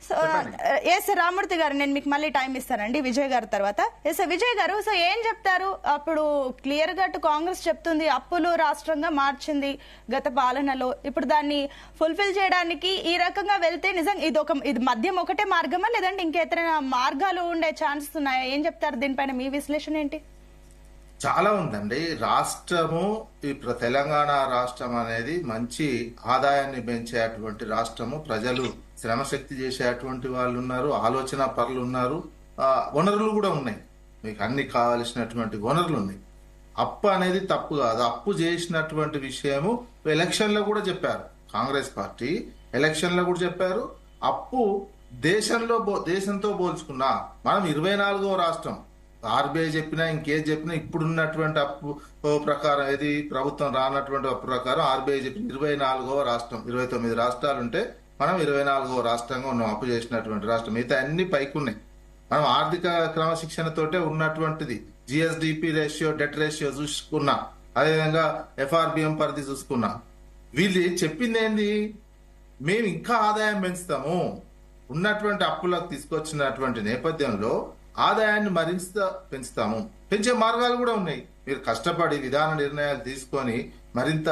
So yes Ramurthy గారు, నేను మీకు మళ్ళీ టైం ఇస్తానండి విజయ్ గారు తర్వాత. ఎస్ విజయ్ గారు, సో ఏం చెప్తారు? అప్పుడు క్లియర్ గా కాంగ్రెస్ చెప్తుంది అప్పులు రాష్ట్రంగా మార్చింది గత పాలనలో, ఇప్పుడు దాన్ని ఫుల్ఫిల్ చేయడానికి ఈ రకంగా వెళ్తే నిజంగా ఇది మద్యం ఒకటే మార్గమా, లేదంటే ఇంకేతైనా మార్గాలు ఉండే ఛాన్సెస్ ఉన్నాయా? ఏం చెప్తారు దీనిపైన? మీ విశ్లేషణ ఏంటి? చాలా ఉందండి. రాష్ట్రము ఇప్పుడు తెలంగాణ రాష్ట్రం అనేది మంచి ఆదాయాన్ని పెంచేటువంటి రాష్ట్రము. ప్రజలు శ్రమశక్తి చేసేటువంటి వాళ్ళు ఉన్నారు, ఆలోచన పరులు ఉన్నారు, వనరులు కూడా ఉన్నాయి. మీకు అన్ని కావలసినటువంటి వనరులు ఉన్నాయి. అప్పు అనేది తప్పు కాదు. అప్పు చేసినటువంటి విషయము ఎలక్షన్లో కూడా చెప్పారు. కాంగ్రెస్ పార్టీ ఎలక్షన్లో కూడా చెప్పారు. అప్పు దేశంతో పోల్చుకున్నా మనం 24వ రాష్ట్రం. ఆర్బీఐ చెప్పినా ఇంకేది చెప్పినా ఇప్పుడున్నటువంటి అప్పు ప్రకారం, ఏది ప్రభుత్వం రానటువంటి అప్పు ప్రకారం ఆర్బీఐ చెప్పిన 24వ రాష్ట్రం. 29 రాష్ట్రాలు ఉంటే మనం 24వ రాష్ట్రంగా ఉన్నాం. అప్పు చేసినటువంటి రాష్ట్రం. మిగతా అన్ని పైకి ఉన్నాయి. మనం ఆర్థిక క్రమశిక్షణతోటే ఉన్నటువంటిది. జిఎస్డిపి రేషియో, డెట్ రేషియో చూసుకున్నా, అదేవిధంగా ఎఫ్ఆర్బిఎం పరిధి చూసుకున్నా. వీళ్ళు చెప్పింది ఏంది? మేము ఇంకా ఆదాయం పెంచుతాము. ఉన్నటువంటి అప్పులకు తీసుకొచ్చినటువంటి నేపథ్యంలో ఆదాయాన్ని మరింత పెంచుతాము. పెంచే మార్గాలు కూడా ఉన్నాయి. మీరు కష్టపడి విధాన నిర్ణయాలు తీసుకొని మరింత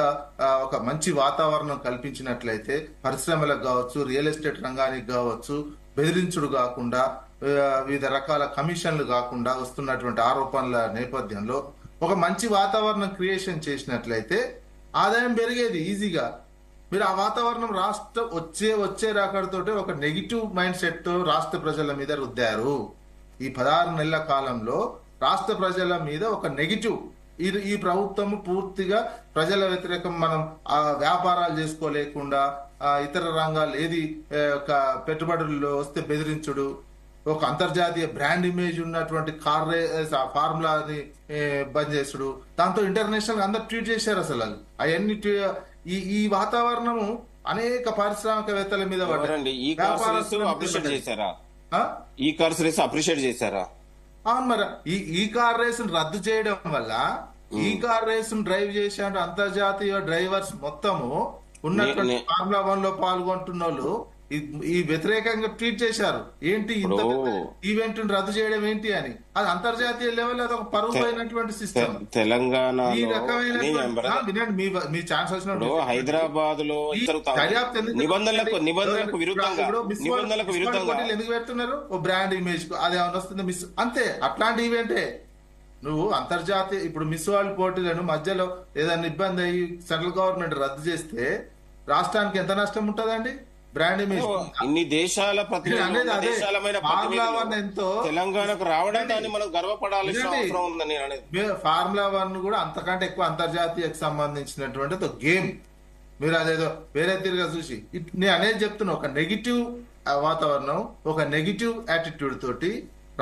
ఒక మంచి వాతావరణం కల్పించినట్లయితే పరిశ్రమలకు కావచ్చు, రియల్ ఎస్టేట్ రంగానికి కావచ్చు, బెదిరించుడు కాకుండా, వివిధ రకాల కమిషన్లు కాకుండా వస్తున్నటువంటి ఆరోపణల నేపథ్యంలో ఒక మంచి వాతావరణం క్రియేషన్ చేసినట్లయితే ఆదాయం పెరిగేది ఈజీగా. మీరు ఆ వాతావరణం రాష్ట్రం వచ్చే రాకడతోటే ఒక నెగిటివ్ మైండ్ సెట్ తో రాష్ట్ర ప్రజల మీద రుద్దారు. ఈ 16 నెలల కాలంలో రాష్ట్ర ప్రజల మీద ఒక నెగిటివ్, ఈ ప్రభుత్వం పూర్తిగా ప్రజల వ్యతిరేకం. మనం వ్యాపారాలు చేసుకోలేకుండా, ఇతర రంగాలు ఏది ఒక పెట్టుబడుల్లో వస్తే బెదిరించుడు, ఒక అంతర్జాతీయ బ్రాండ్ ఇమేజ్ ఉన్నటువంటి ఫార్ములాని బంద్ చేసుడు, దాంతో ఇంటర్నేషనల్ అందరు ట్వీట్ చేశారు. అసలు అవన్నీ ఈ వాతావరణము అనేక పారిశ్రామికవేత్తల మీద ఈ కార్స్ రేస్ అప్రిషియేట్ చేశారా? అవును. మరి ఈ కార్ రేస్ రద్దు చేయడం వల్ల ఈ కార్ రేస్ డ్రైవ్ చేసే అంతర్జాతీయ డ్రైవర్స్ మొత్తము ఉన్నటువంటి ఫార్ములా 1 లో పాల్గొంటున్న వాళ్ళు ఈ వ్యతిరేకంగా ట్వీట్ చేశారు. ఏంటి ఇంత ఈవెంట్ రద్దు చేయడం ఏంటి అని. అది అంతర్జాతీయ లెవెల్, అది ఒక పరువు అయినటువంటి సిస్టమ్. తెలంగాణ ఈ రకమైన మీ ఛాన్స్ వచ్చినప్పుడు హైదరాబాద్ లో నిబంధనలకు విరుద్ధంగా ఎందుకు పెడుతున్నారు? ఓ బ్రాండ్ ఇమేజ్ అది ఏమైనా వస్తుంది మిస్, అంతే. అట్లాంటి ఈవెంటే నువ్వు అంతర్జాతీయ ఇప్పుడు మిస్ వరల్డ్ పోటీలను మధ్యలో ఏదైనా ఇబ్బంది అయ్యి సెంట్రల్ గవర్నమెంట్ రద్దు చేస్తే రాష్ట్రానికి ఎంత నష్టం ఉంటుందండి? Brand image. ఇన్ని దేశాల తెలంగాణకు రావడానికి మనం గర్వపడాల్సిన అవసరం ఉందని ఫార్ములా 1 కూడా అంతకంటే ఎక్కువ అంతర్జాతీయకు సంబంధించినటువంటి ఒక గేమ్. మీరు అదేదో వేరే తీరుగా చూసి నేను అనేది చెప్తున్నా. ఒక నెగిటివ్ వాతావరణం, ఒక నెగిటివ్ యాటిట్యూడ్ తోటి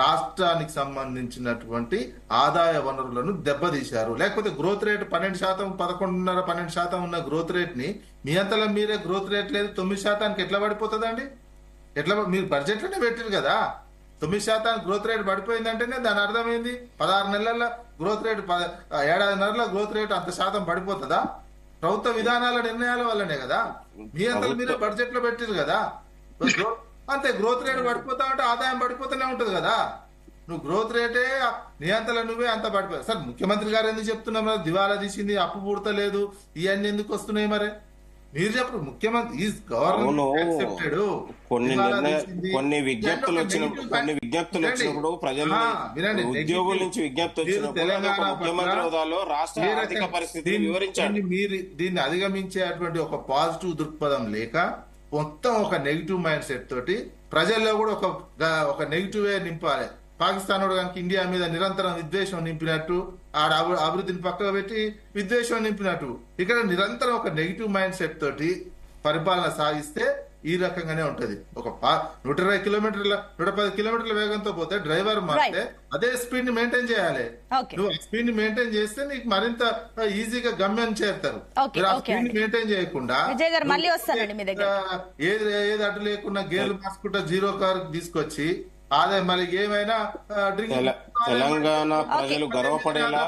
రాష్ట్రానికి సంబంధించినటువంటి ఆదాయ వనరులను దెబ్బతీశారు. లేకపోతే గ్రోత్ రేట్ 12%, 11.5%, 12% ఉన్న గ్రోత్ రేట్ ని మీ అంతలో మీరే గ్రోత్ రేట్ లేదు 9% ఎట్లా పడిపోతుందండి? ఎట్లా? మీరు బడ్జెట్ లోనే పెట్టారు కదా. 9% గ్రోత్ రేట్ పడిపోయిందంటేనే దాని అర్థమైంది 16 నెలల గ్రోత్ రేట్, ఏడాదిన్నరలో గ్రోత్ రేట్ అంత శాతం పడిపోతుందా? ప్రభుత్వ విధానాల నిర్ణయాల వల్లనే కదా. మీ అంతలో మీరే బడ్జెట్ లో పెట్టారు కదా. అంతే. గ్రోత్ రేట్ పడిపోతా ఉంటే ఆదాయం పడిపోతూనే ఉంటది కదా. నువ్వు గ్రోత్ రేటే నియంత్రణ నువ్వే అంత పడిపోయావు. సార్ ముఖ్యమంత్రి గారు ఎందుకు చెప్తున్నా మరి దివాలా తీసింది, అప్పు పూడతలేదు, ఇవన్నీ ఎందుకు వస్తున్నాయి? మరి మీరు చెప్పరు. ముఖ్యమంత్రి ఈజ్ గవర్నమెంట్ కొన్ని విజ్ఞప్తులు వచ్చినప్పుడు ప్రజలు ఉద్యోగుల నుంచి విజ్ఞప్తి వచ్చినప్పుడు ముఖ్యమంత్రి హోదాలో రాష్ట్ర ఆర్థిక పరిస్థితిని వివరించారు. మీరు దీన్ని అధిగమించేటువంటి ఒక పాజిటివ్ దృక్పథం లేక మొత్తం ఒక నెగిటివ్ మైండ్ సెట్ తోటి ప్రజల్లో కూడా ఒక నెగిటివ్ నింపాలి. పాకిస్తాన్ కనుక ఇండియా మీద నిరంతరం విద్వేషం నింపినట్టు, ఆడ అభివృద్ధిని పక్కకు పెట్టి విద్వేషం నింపినట్టు ఇక్కడ నిరంతరం ఒక నెగిటివ్ మైండ్ సెట్ తోటి పరిపాలన సాగిస్తే ఈ రకంగానే ఉంటది. ఒక 120 కిలోమీటర్ల 110 కిలోమీటర్ల వేగంతో పోతే డ్రైవర్ మారితే అదే స్పీడ్ ని మెయింటైన్ చేయాలి. నువ్వు ఆ స్పీడ్ ని మెయింటైన్ చేస్తే నీకు మరింత ఈజీగా గమ్యం చేరుతారు. మీరు ఆ స్పీడ్ ని మెయింటైన్ చేయకుండా ఏది అడ్డు లేకుండా గేర్లు మార్చుకుంటా 0 కార్ తీసుకొచ్చి అదే మళ్ళీ ఏమైనా తెలంగాణ ప్రజలు గర్వపడేలా